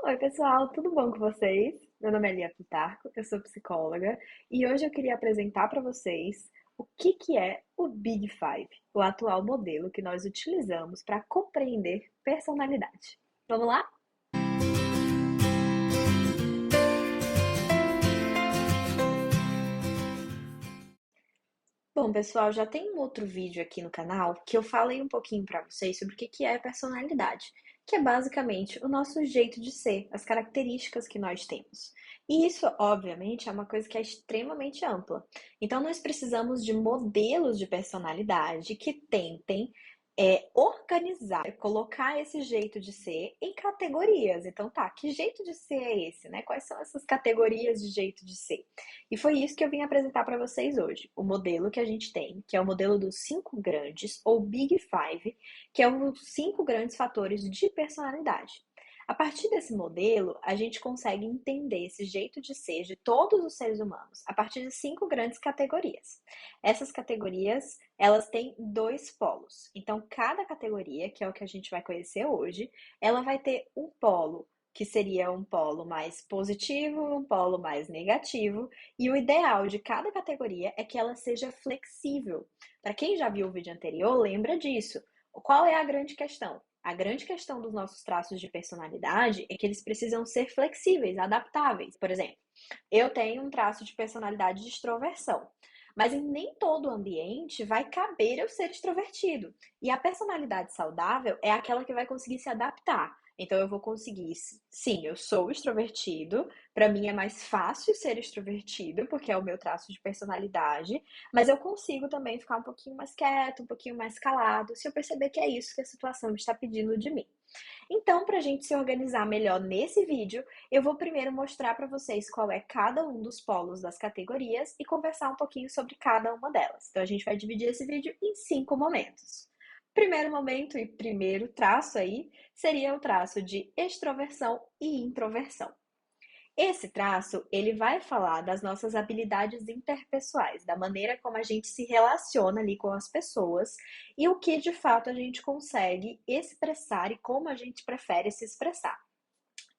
Oi, pessoal, tudo bom com vocês? Meu nome é Lia Plutarco, eu sou psicóloga e hoje eu queria apresentar para vocês o que é o Big Five, o atual modelo que nós utilizamos para compreender personalidade. Vamos lá? Bom, pessoal, já tem um outro vídeo aqui no canal que eu falei um pouquinho para vocês sobre o que é personalidade, que é basicamente o nosso jeito de ser, as características que nós temos. E isso, obviamente, é uma coisa que é extremamente ampla. Então, nós precisamos de modelos de personalidade que tentem organizar, colocar esse jeito de ser em categorias. Então, tá, que jeito de ser é esse, né? Quais são essas categorias de jeito de ser? E foi isso que eu vim apresentar para vocês hoje. O modelo que a gente tem, que é o modelo dos cinco grandes, ou Big Five, que é os cinco grandes fatores de personalidade. A partir desse modelo, a gente consegue entender esse jeito de ser de todos os seres humanos a partir de cinco grandes categorias. Essas categorias, elas têm dois polos. Então, cada categoria, que é o que a gente vai conhecer hoje, ela vai ter um polo que seria um polo mais positivo, um polo mais negativo, e o ideal de cada categoria é que ela seja flexível. Para quem já viu o vídeo anterior, lembra disso. Qual é a grande questão? A grande questão dos nossos traços de personalidade é que eles precisam ser flexíveis, adaptáveis. Por exemplo, eu tenho um traço de personalidade de extroversão, mas em nem todo ambiente vai caber eu ser extrovertido. E a personalidade saudável é aquela que vai conseguir se adaptar. Então eu vou conseguir, sim, eu sou extrovertido, para mim é mais fácil ser extrovertido, porque é o meu traço de personalidade, mas eu consigo também ficar um pouquinho mais quieto, um pouquinho mais calado, se eu perceber que é isso que a situação está pedindo de mim. Então, para a gente se organizar melhor nesse vídeo, eu vou primeiro mostrar para vocês qual é cada um dos polos das categorias e conversar um pouquinho sobre cada uma delas. Então, a gente vai dividir esse vídeo em 5 momentos. Primeiro momento e primeiro traço aí seria o traço de extroversão e introversão. Esse traço, ele vai falar das nossas habilidades interpessoais, da maneira como a gente se relaciona ali com as pessoas e o que de fato a gente consegue expressar e como a gente prefere se expressar.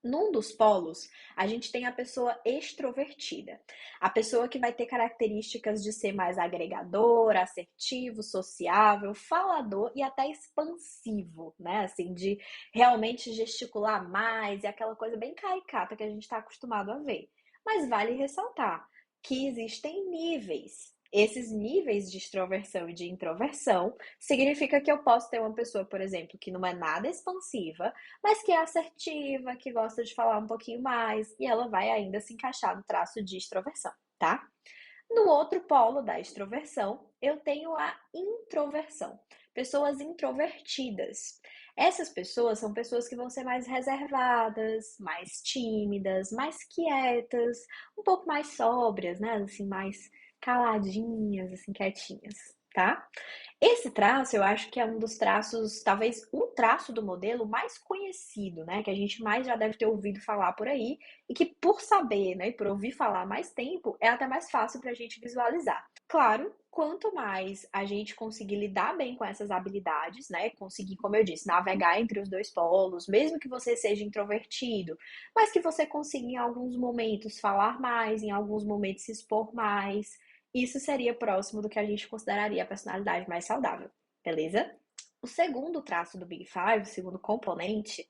Num dos polos, a gente tem a pessoa extrovertida. A pessoa que vai ter características de ser mais agregador, assertivo, sociável, falador e até expansivo, né? Assim, de realmente gesticular mais e aquela coisa bem caricata que a gente está acostumado a ver. Mas vale ressaltar que existem níveis. Esses níveis de extroversão e de introversão significa que eu posso ter uma pessoa, por exemplo, que não é nada expansiva, mas que é assertiva, que gosta de falar um pouquinho mais, e ela vai ainda se encaixar no traço de extroversão, tá? No outro polo da extroversão, eu tenho a introversão. Pessoas introvertidas. Essas pessoas são pessoas que vão ser mais reservadas, mais tímidas, mais quietas, um pouco mais sóbrias, né? Assim, mais caladinhas, assim, quietinhas, tá? Esse traço, eu acho que é um dos traços, talvez o traço do modelo mais conhecido, né? Que a gente mais já deve ter ouvido falar por aí, e que por saber, né, e por ouvir falar há mais tempo, é até mais fácil para a gente visualizar. Claro, quanto mais a gente conseguir lidar bem com essas habilidades, né? Conseguir, como eu disse, navegar entre os dois polos, mesmo que você seja introvertido, mas que você consiga em alguns momentos falar mais, em alguns momentos se expor mais, isso seria próximo do que a gente consideraria a personalidade mais saudável, beleza? O segundo traço do Big Five, o segundo componente,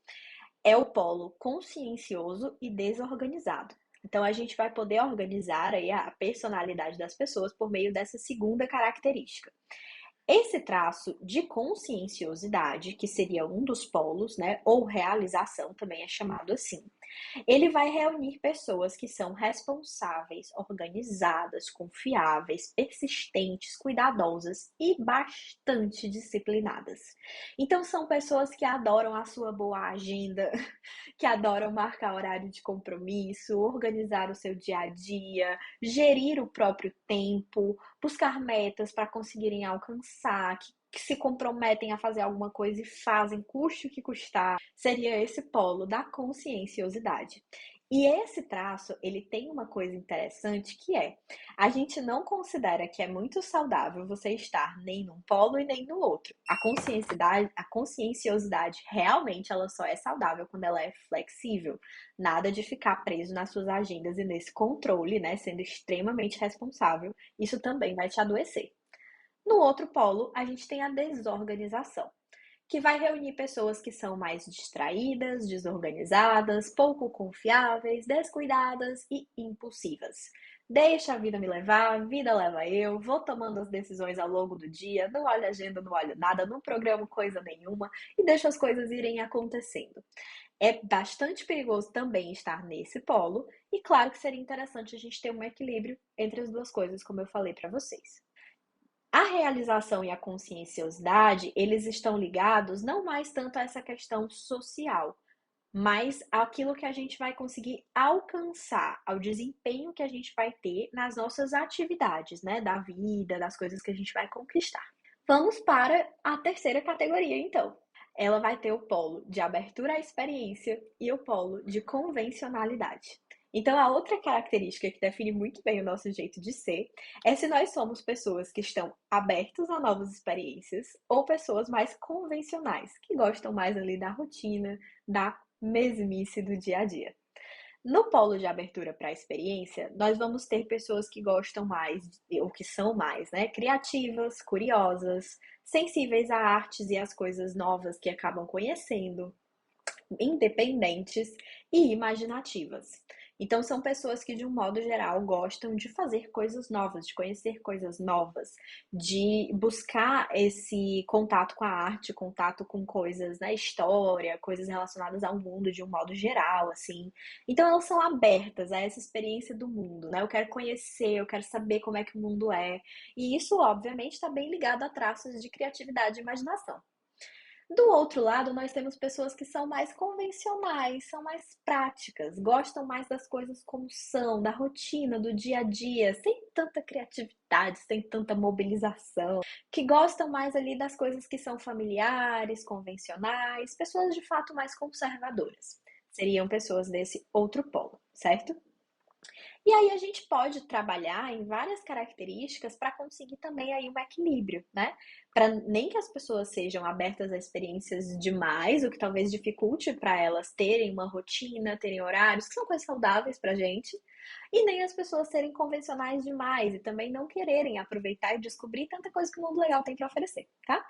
é o polo consciencioso e desorganizado. Então, a gente vai poder organizar aí a personalidade das pessoas por meio dessa segunda característica. Esse traço de conscienciosidade, que seria um dos polos, né, ou realização também é chamado assim, ele vai reunir pessoas que são responsáveis, organizadas, confiáveis, persistentes, cuidadosas e bastante disciplinadas. Então, são pessoas que adoram a sua boa agenda, que adoram marcar horário de compromisso, organizar o seu dia a dia, gerir o próprio tempo, buscar metas para conseguirem alcançar, que se comprometem a fazer alguma coisa e fazem, custe o que custar, seria esse polo da conscienciosidade. E esse traço, ele tem uma coisa interessante que é, a gente não considera que é muito saudável você estar nem num polo e nem no outro. A conscienciosidade realmente ela só é saudável quando ela é flexível. Nada de ficar preso nas suas agendas e nesse controle, né, sendo extremamente responsável. Isso também vai te adoecer. No outro polo, a gente tem a desorganização, que vai reunir pessoas que são mais distraídas, desorganizadas, pouco confiáveis, descuidadas e impulsivas. Deixa a vida me levar, a vida leva eu, vou tomando as decisões ao longo do dia, não olho agenda, não olho nada, não programo coisa nenhuma e deixo as coisas irem acontecendo. É bastante perigoso também estar nesse polo, e claro que seria interessante a gente ter um equilíbrio entre as duas coisas, como eu falei para vocês. A realização e a conscienciosidade, eles estão ligados não mais tanto a essa questão social, mas àquilo que a gente vai conseguir alcançar, ao desempenho que a gente vai ter nas nossas atividades, né, da vida, das coisas que a gente vai conquistar. Vamos para a terceira categoria, então. Ela vai ter o polo de abertura à experiência e o polo de convencionalidade. Então, a outra característica que define muito bem o nosso jeito de ser é se nós somos pessoas que estão abertas a novas experiências ou pessoas mais convencionais, que gostam mais ali da rotina, da mesmice do dia a dia. No polo de abertura para a experiência, nós vamos ter pessoas que gostam mais, ou que são mais, né, criativas, curiosas, sensíveis a artes e às coisas novas que acabam conhecendo, independentes e imaginativas. Então, são pessoas que, de um modo geral, gostam de fazer coisas novas, de conhecer coisas novas, de buscar esse contato com a arte, contato com coisas da história, coisas relacionadas ao mundo de um modo geral, assim. Então, elas são abertas a essa experiência do mundo, né? Eu quero conhecer, eu quero saber como é que o mundo é. E isso, obviamente, está bem ligado a traços de criatividade e imaginação. Do outro lado, nós temos pessoas que são mais convencionais, são mais práticas, gostam mais das coisas como são, da rotina, do dia a dia, sem tanta criatividade, sem tanta mobilização, que gostam mais ali das coisas que são familiares, convencionais, pessoas de fato mais conservadoras. Seriam pessoas desse outro polo, certo? E aí a gente pode trabalhar em várias características para conseguir também aí um equilíbrio, né? Para nem que as pessoas sejam abertas a experiências demais, o que talvez dificulte para elas terem uma rotina, terem horários, que são coisas saudáveis para a gente, e nem as pessoas serem convencionais demais e também não quererem aproveitar e descobrir tanta coisa que o mundo legal tem para oferecer, tá?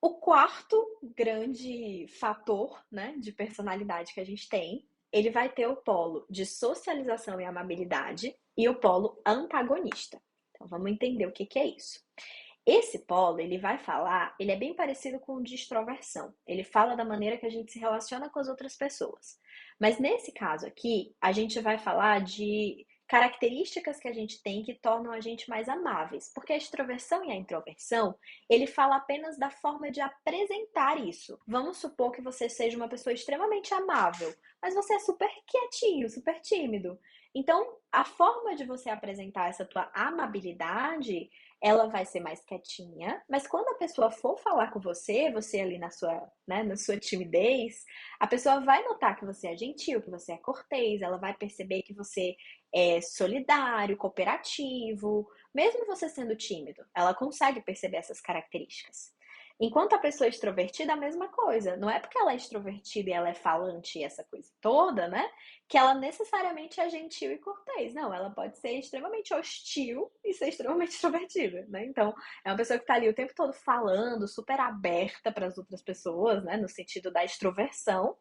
O quarto grande fator, né, de personalidade que a gente tem, ele vai ter o polo de socialização e amabilidade e o polo antagonista. Então vamos entender o que que é isso. Esse polo, ele vai falar, ele é bem parecido com o de extroversão. Ele fala da maneira que a gente se relaciona com as outras pessoas. Mas nesse caso aqui, a gente vai falar de características que a gente tem que tornam a gente mais amáveis. Porque a extroversão e a introversão, ele fala apenas da forma de apresentar isso. Vamos supor que você seja uma pessoa extremamente amável, mas você é super quietinho, super tímido. Então, a forma de você apresentar essa tua amabilidade, ela vai ser mais quietinha, mas quando a pessoa for falar com você, você ali na sua, né, na sua timidez, a pessoa vai notar que você é gentil, que você é cortês, ela vai perceber que você é solidário, cooperativo, mesmo você sendo tímido, ela consegue perceber essas características. Enquanto a pessoa é extrovertida, a mesma coisa. Não é porque ela é extrovertida e ela é falante e essa coisa toda, né? Que ela necessariamente é gentil e cortês. Não, ela pode ser extremamente hostil e ser extremamente extrovertida, né? Então, é uma pessoa que tá ali o tempo todo falando, super aberta para as outras pessoas, né? No sentido da extroversão,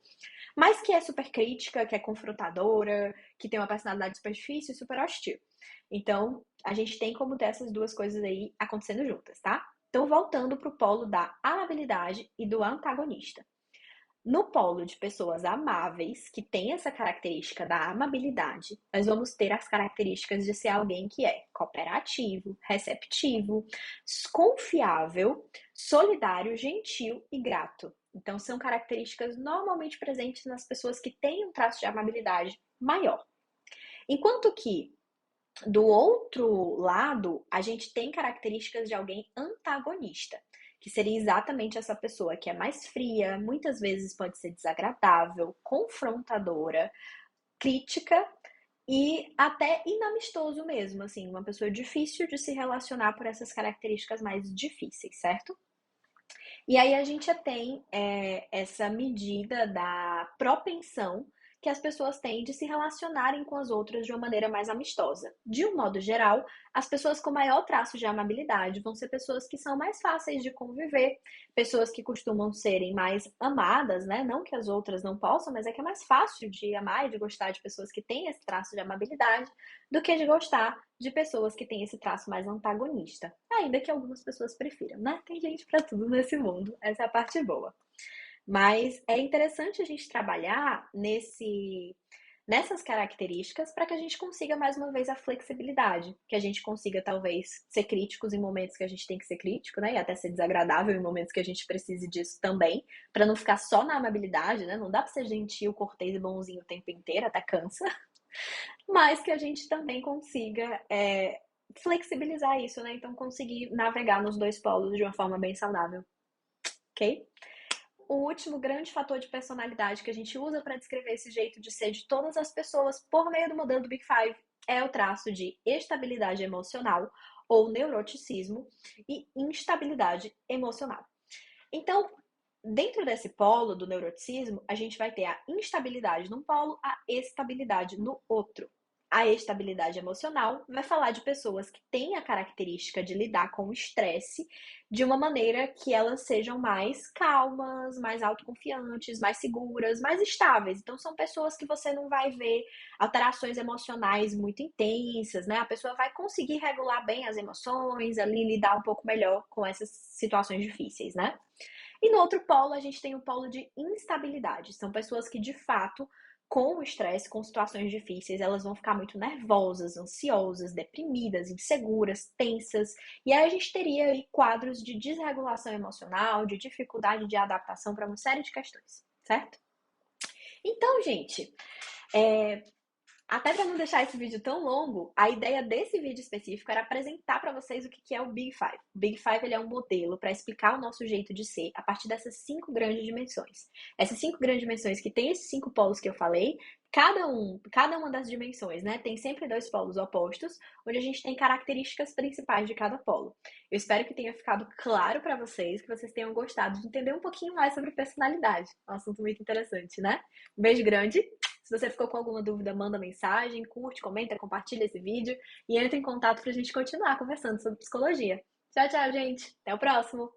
mas que é super crítica, que é confrontadora, que tem uma personalidade super difícil e super hostil. Então, a gente tem como ter essas duas coisas aí acontecendo juntas, tá? Então, voltando para o polo da amabilidade e do antagonista. No polo de pessoas amáveis, que tem essa característica da amabilidade, nós vamos ter as características de ser alguém que é cooperativo, receptivo, confiável, solidário, gentil e grato. Então, são características normalmente presentes nas pessoas que têm um traço de amabilidade maior. Enquanto que do outro lado, a gente tem características de alguém antagonista, que seria exatamente essa pessoa que é mais fria, muitas vezes pode ser desagradável, confrontadora, crítica e até inamistoso mesmo, assim, uma pessoa difícil de se relacionar por essas características mais difíceis, certo? E aí a gente tem essa medida da propensão que as pessoas têm de se relacionarem com as outras de uma maneira mais amistosa. De um modo geral, as pessoas com maior traço de amabilidade vão ser pessoas que são mais fáceis de conviver, pessoas que costumam serem mais amadas, né? Não que as outras não possam, mas é que é mais fácil de amar e de gostar de pessoas que têm esse traço de amabilidade do que de gostar de pessoas que têm esse traço mais antagonista. Ainda que algumas pessoas prefiram, né? Tem gente para tudo nesse mundo, essa é a parte boa. Mas é interessante a gente trabalhar nessas características para que a gente consiga mais uma vez a flexibilidade, que a gente consiga talvez ser críticos em momentos que a gente tem que ser crítico, né? E até ser desagradável em momentos que a gente precise disso também, para não ficar só na amabilidade, né? Não dá para ser gentil, cortês e bonzinho o tempo inteiro, até cansa, mas que a gente também consiga flexibilizar isso, né? Então conseguir navegar nos dois polos de uma forma bem saudável, ok? O último grande fator de personalidade que a gente usa para descrever esse jeito de ser de todas as pessoas por meio do modelo do Big Five é o traço de estabilidade emocional ou neuroticismo e instabilidade emocional. Então, dentro desse polo do neuroticismo, a gente vai ter a instabilidade num polo, a estabilidade no outro. A estabilidade emocional vai falar de pessoas que têm a característica de lidar com o estresse de uma maneira que elas sejam mais calmas, mais autoconfiantes, mais seguras, mais estáveis. Então, são pessoas que você não vai ver alterações emocionais muito intensas, né? A pessoa vai conseguir regular bem as emoções, ali lidar um pouco melhor com essas situações difíceis, né? E no outro polo, a gente tem o polo de instabilidade. São pessoas que, de fato, com o estresse, com situações difíceis, elas vão ficar muito nervosas, ansiosas, deprimidas, inseguras, tensas. E aí a gente teria aí quadros de desregulação emocional, de dificuldade de adaptação para uma série de questões, certo? Então, gente, até para não deixar esse vídeo tão longo, a ideia desse vídeo específico era apresentar para vocês o que é o Big Five. O Big Five ele é um modelo para explicar o nosso jeito de ser a partir dessas 5 grandes dimensões. Essas 5 grandes dimensões que tem esses 5 polos que eu falei, cada uma das dimensões, né, tem sempre 2 polos opostos, onde a gente tem características principais de cada polo. Eu espero que tenha ficado claro para vocês, que vocês tenham gostado de entender um pouquinho mais sobre personalidade. É um assunto muito interessante, né? Um beijo grande. Se você ficou com alguma dúvida, manda mensagem, curte, comenta, compartilha esse vídeo e entra em contato para a gente continuar conversando sobre psicologia. Tchau, tchau, gente. Até o próximo.